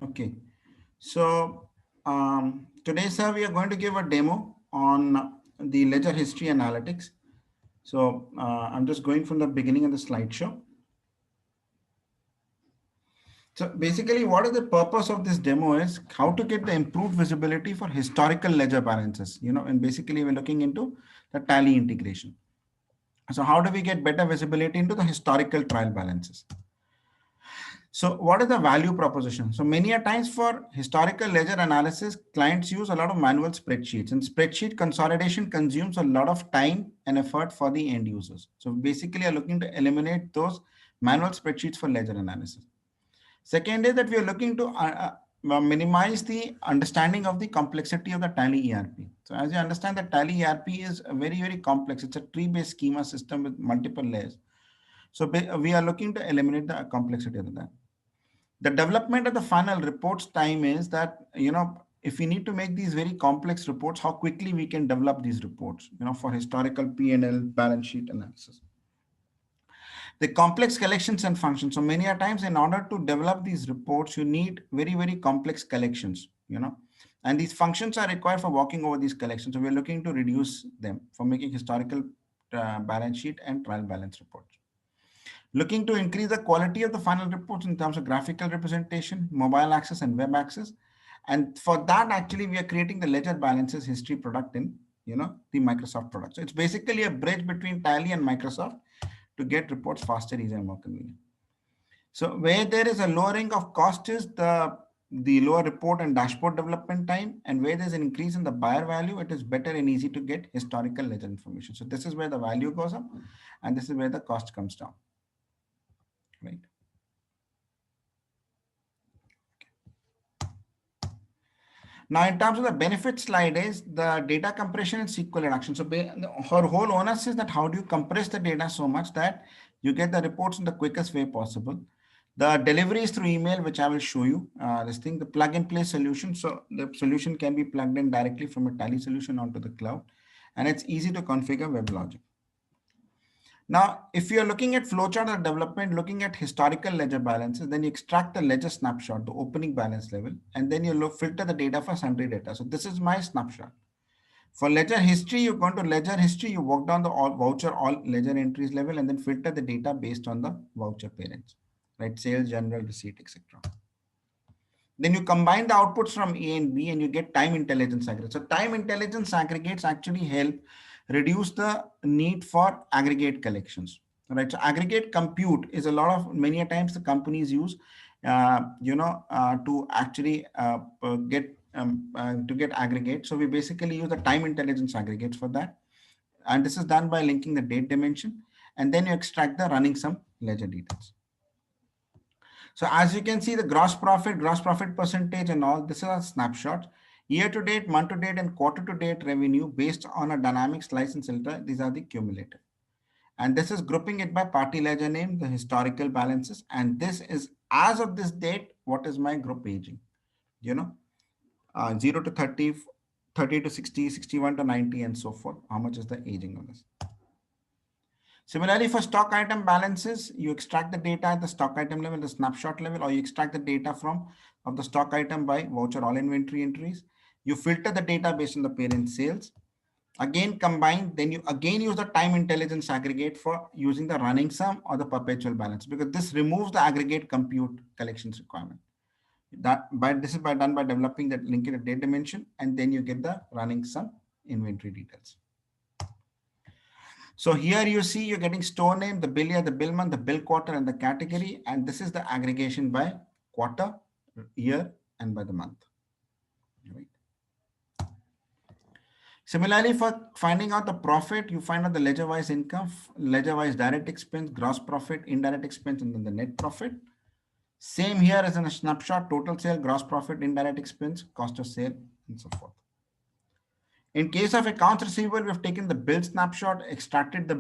Okay, so today, sir, we are going to give a demo on the ledger history analytics. So I'm just going from the beginning of the slideshow. So basically, what is the purpose of this demo is how to get the improved visibility for historical ledger balances, and basically we're looking into the tally integration. So how do we get better visibility into the historical trial balances? So what is the value proposition? So many a times for historical ledger analysis, clients use a lot of manual spreadsheets, and spreadsheet consolidation consumes a lot of time and effort for the end users. So basically are looking to eliminate those manual spreadsheets for ledger analysis. Second is that we are looking to minimize the understanding of the complexity of the Tally ERP. So as you understand, the Tally ERP is very, very complex. It's a tree-based schema system with multiple layers. So we are looking to eliminate the complexity of that. The development of the final reports time is that, if we need to make these very complex reports, how quickly we can develop these reports, for historical P&L balance sheet analysis. The complex collections and functions. So many a times in order to develop these reports, you need very, very complex collections, and these functions are required for walking over these collections. So we're looking to reduce them for making historical balance sheet and trial balance reports. Looking to increase the quality of the final reports in terms of graphical representation, mobile access, and web access. And for that, actually, we are creating the ledger balances history product in, the Microsoft product. So it's basically a bridge between Tally and Microsoft to get reports faster, easier, and more convenient. So where there is a lowering of cost is the lower report and dashboard development time, and where there's an increase in the buyer value, it is better and easy to get historical ledger information. So this is where the value goes up, and this is where the cost comes down. Right. Now, in terms of the benefit slide is the data compression and SQL reduction. So her whole onus is that how do you compress the data so much that you get the reports in the quickest way possible. The delivery is through email, which I will show you. This thing, the plug and play solution. So the solution can be plugged in directly from a Tally solution onto the cloud, and it's easy to configure WebLogic. Now, if you're looking at flowchart or development, looking at historical ledger balances, then you extract the ledger snapshot, the opening balance level, and then you filter the data for sundry data. So this is my snapshot. For ledger history, you go to ledger history, you work down the voucher all ledger entries level, and then filter the data based on the voucher parents, right? Sales, general, receipt, etc. Then you combine the outputs from A and B and you get time intelligence aggregates. So time intelligence aggregates actually help reduce the need for aggregate collections, right? So aggregate compute is a lot of many a times the companies use, to actually get aggregate. So we basically use the time intelligence aggregates for that. And this is done by linking the date dimension, and then you extract the running sum ledger details. So as you can see, the gross profit percentage and all, this is a snapshot. Year to date, month to date, and quarter to date revenue based on a dynamic slice and filter. These are the cumulative. And this is grouping it by party ledger name, the historical balances. And this is as of this date, what is my group aging? 0 to 30, 30 to 60, 61 to 90, and so forth. How much is the aging on this? Similarly, for stock item balances, you extract the data at the stock item level, the snapshot level, or you extract the data of the stock item by voucher all inventory entries. You filter the data based on the parent sales. Again, combine, then you again use the time intelligence aggregate for using the running sum or the perpetual balance, because this removes the aggregate compute collections requirement. This is done by developing that linked date dimension, and then you get the running sum inventory details. So here you see you're getting store name, the bill year, the bill month, the bill quarter, and the category. And this is the aggregation by quarter, year, and by the month. Right. Similarly, for finding out the profit, you find out the ledger-wise income, ledger-wise direct expense, gross profit, indirect expense, and then the net profit. Same here as in a snapshot, total sale, gross profit, indirect expense, cost of sale, and so forth. In case of accounts receivable, we have taken the bill snapshot, extracted the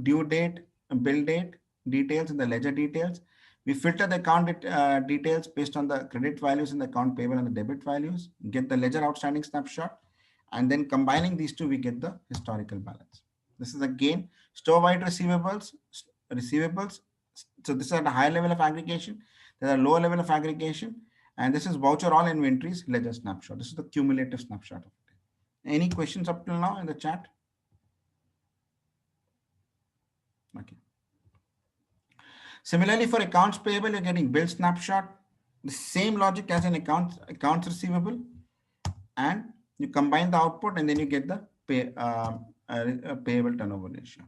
due date, bill date details, and the ledger details. We filter the account details based on the credit values in the account payable and the debit values, get the ledger outstanding snapshot, and then combining these two, we get the historical balance. This is again store-wide receivables. So this is at a higher level of aggregation. There are lower level of aggregation. And this is voucher all inventories ledger snapshot. This is the cumulative snapshot of it. Any questions up till now in the chat? Okay. Similarly, for accounts payable, you're getting bill snapshot. The same logic as an accounts receivable, and you combine the output and then you get the payable turnover ratio.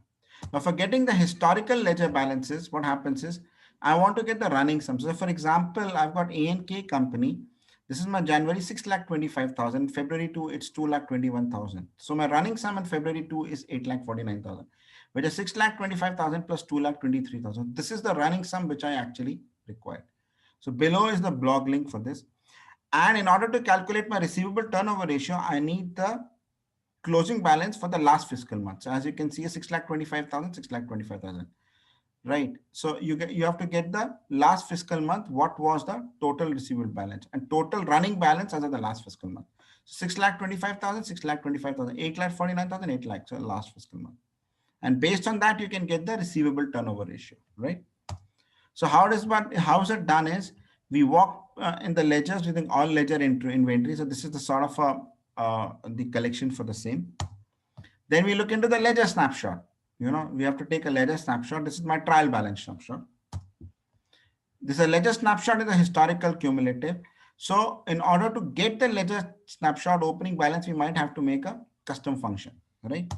Now, for getting the historical ledger balances, what happens is I want to get the running sum. So, for example, I've got A&K company. This is my January 6,25,000. February 2, it's 2,21,000. So, my running sum in February 2 is 8,49,000, which is 6,25,000 plus 2,23,000. This is the running sum which I actually required. So, below is the blog link for this. And in order to calculate my receivable turnover ratio, I need the closing balance for the last fiscal month. So as you can see, 6,25,000, 6,25,000, right? So you have to get the last fiscal month. What was the total receivable balance and total running balance as of the last fiscal month? 6,25,000, 6,25,000, 8,49,000, 8 lakh. So last fiscal month. And based on that, you can get the receivable turnover ratio, right? So how is it done is we walk in the ledgers using all ledger inventory. So this is the sort of the collection for the same. Then we look into the ledger snapshot. We have to take a ledger snapshot. This is my trial balance snapshot. This is a ledger snapshot is a historical cumulative. So in order to get the ledger snapshot opening balance, we might have to make a custom function, right?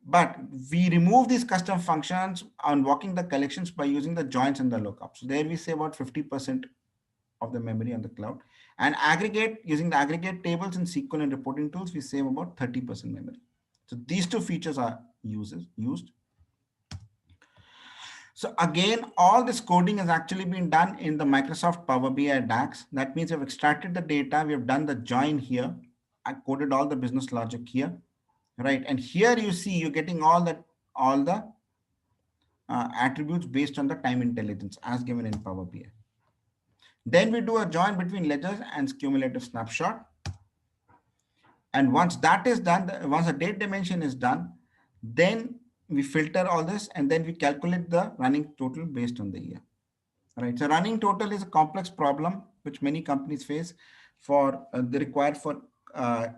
But we remove these custom functions on walking the collections by using the joins and the lookup. So there we say about 50% of the memory on the cloud. And aggregate, using the aggregate tables and SQL and reporting tools, we save about 30% memory. So these two features are used. So again, all this coding has actually been done in the Microsoft Power BI DAX. That means we've extracted the data, we have done the join here. I coded all the business logic here, right? And here you see you're getting all the attributes based on the time intelligence as given in Power BI. Then we do a join between ledgers and cumulative snapshot. And once that is done, once the date dimension is done, then we filter all this and then we calculate the running total based on the year. All right. So running total is a complex problem which many companies face for they require for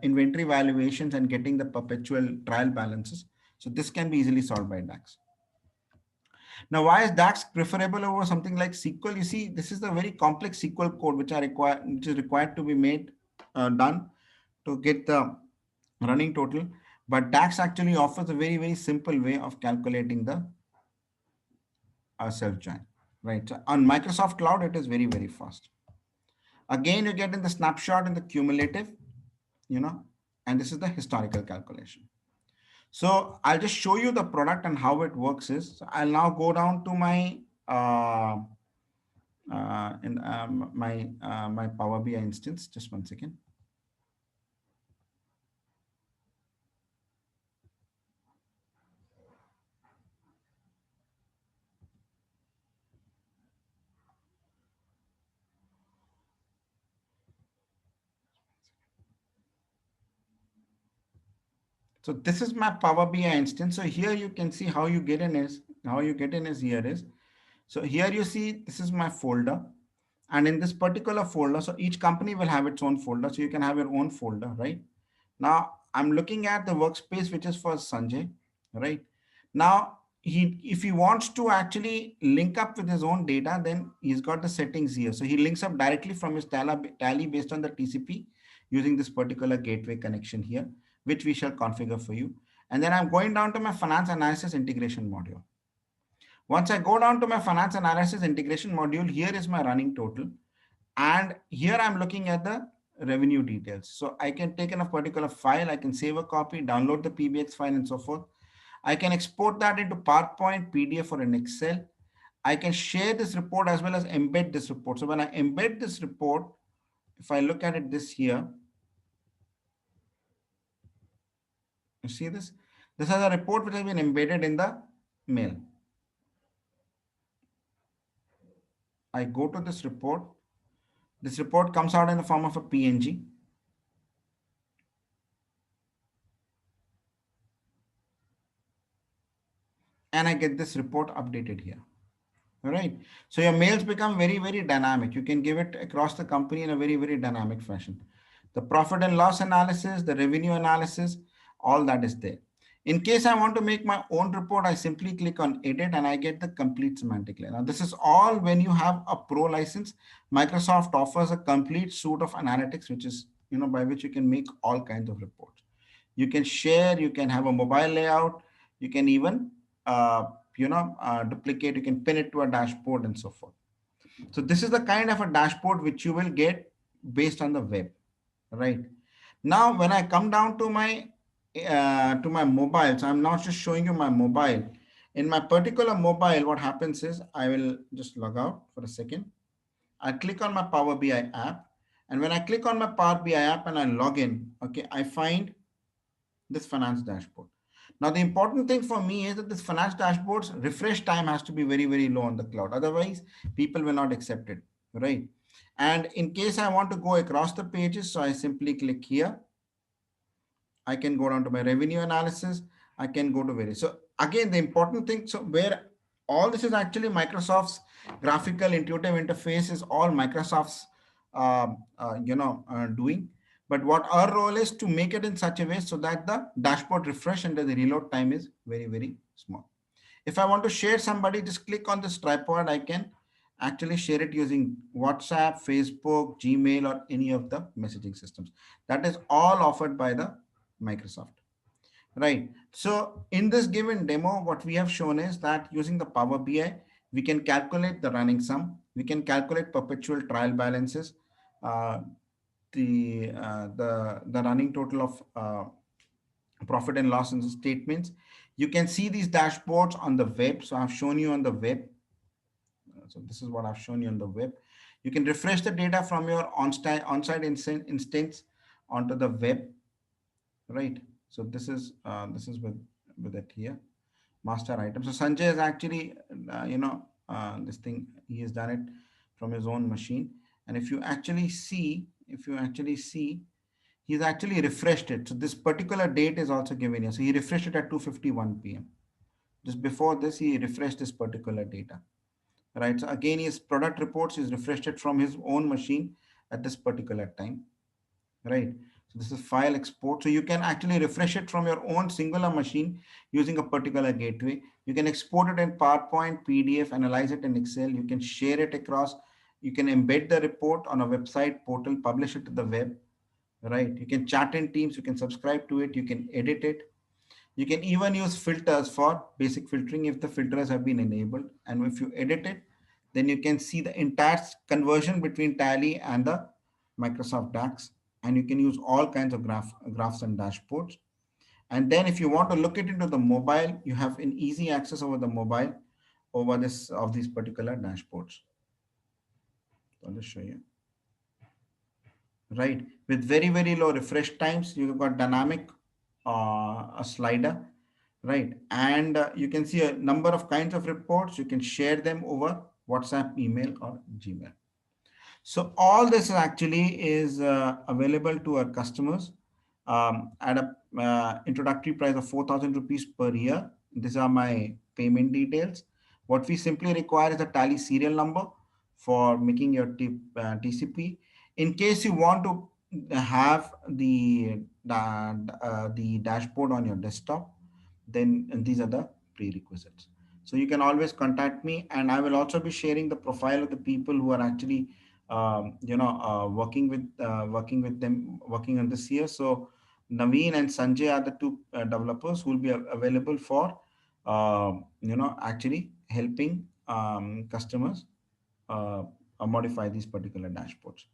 inventory valuations and getting the perpetual trial balances. So this can be easily solved by DAX. Now, why is DAX preferable over something like SQL? You see, this is the very complex SQL code which is required to be done to get the running total. But DAX actually offers a very, very simple way of calculating the self-join, right? So on Microsoft Cloud, it is very, very fast. Again, you get in the snapshot and the cumulative, and this is the historical calculation. So I'll just show you the product and how it works is. So I'll now go down to my my Power BI instance. Just one second. So this is my Power BI instance. So here you can see how you get in is here is. So here you see this is my folder. And in this particular folder, so each company will have its own folder. So you can have your own folder, right? Now I'm looking at the workspace, which is for Sanjay, right? Now if he wants to actually link up with his own data, then he's got the settings here. So he links up directly from his tally based on the TCP using this particular gateway connection here, which we shall configure for you. And then I'm going down to my finance analysis integration module. Once I go down to my finance analysis integration module, here is my running total. And here I'm looking at the revenue details. So I can take in a particular file, I can save a copy, download the PBX file and so forth. I can export that into PowerPoint, PDF or an Excel. I can share this report as well as embed this report. So when I embed this report, if I look at it this here, you see this? This is a report which has been embedded in the mail. I go to this report. This report comes out in the form of a PNG. And I get this report updated here. All right. So your mails become very, very dynamic. You can give it across the company in a very, very dynamic fashion. The profit and loss analysis, the revenue analysis, all that is there. In case I want to make my own report, I simply click on edit and I get the complete semantic layer. Now, this is all when you have a pro license. Microsoft offers a complete suite of analytics, which is, by which you can make all kinds of reports. You can share, you can have a mobile layout, you can even, duplicate, you can pin it to a dashboard and so forth. So this is the kind of a dashboard which you will get based on the web, right? Now, when I come down to my mobile, so I'm not just showing you my mobile. In my particular mobile, what happens is I will just log out for a second. I click on my Power BI app, and when I click on my Power BI app and I log in, okay, I find this finance dashboard. Now, the important thing for me is that this finance dashboard's refresh time has to be very, very low on the cloud. Otherwise, people will not accept it, right? And in case I want to go across the pages, so I simply click here. I can go down to my revenue analysis. I can go to various. So again, the important thing, so where all this is actually Microsoft's graphical intuitive interface is all Microsoft's doing. But what our role is to make it in such a way so that the dashboard refresh and the reload time is very, very small. If I want to share somebody, just click on this tripod. I can actually share it using WhatsApp, Facebook, Gmail, or any of the messaging systems. That is all offered by the Microsoft. Right. So in this given demo, what we have shown is that using the Power BI, we can calculate the running sum. We can calculate perpetual trial balances, uh, the running total of profit and loss and statements. You can see these dashboards on the web. So I've shown you on the web. So this is what I've shown you on the web. You can refresh the data from your on-site instance onto the web, right? So this is with it here, master item. So Sanjay is actually, this thing, he has done it from his own machine. And if you actually see, he's actually refreshed it. So this particular date is also given here. So he refreshed it at 2:51 p.m. Just before this, he refreshed this particular data, right? So again, his product reports is refreshed it from his own machine at this particular time, right? So this is file export. So you can actually refresh it from your own singular machine using a particular gateway. You can export it in PowerPoint, PDF, analyze it in Excel. You can share it across. You can embed the report on a website portal, publish it to the web, right? You can chat in Teams. You can subscribe to it. You can edit it. You can even use filters for basic filtering if the filters have been enabled. And if you edit it, then you can see the entire conversion between Tally and the Microsoft DAX. And you can use all kinds of graphs and dashboards. And then if you want to look it into the mobile, you have an easy access over the mobile over this of these particular dashboards. So I'll just show you. Right, with very, very low refresh times, you've got dynamic a slider, right? And you can see a number of kinds of reports. You can share them over WhatsApp, email, or Gmail. So all this actually is available to our customers at a introductory price of 4,000 rupees per year. These are my payment details. What we simply require is a Tally serial number for making your TCP. In case you want to have the dashboard on your desktop, then these are the prerequisites. So you can always contact me, and I will also be sharing the profile of the people who are actually working on this here. So Naveen and Sanjay are the two developers who will be available for actually helping customers modify these particular dashboards,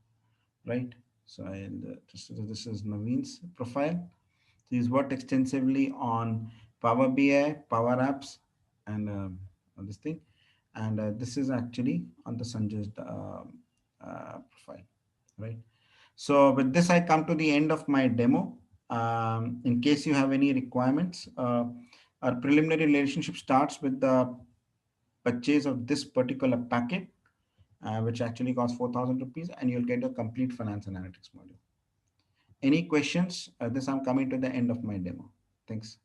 right? So this is Naveen's profile. He's worked extensively on Power BI, Power Apps, and on this thing. And this is actually on the Sanjay's profile, right? So with this, I come to the end of my demo. In case you have any requirements, our preliminary relationship starts with the purchase of this particular packet, which actually costs 4,000 rupees, and you'll get a complete finance analytics module. Any questions? This I'm coming to the end of my demo. Thanks.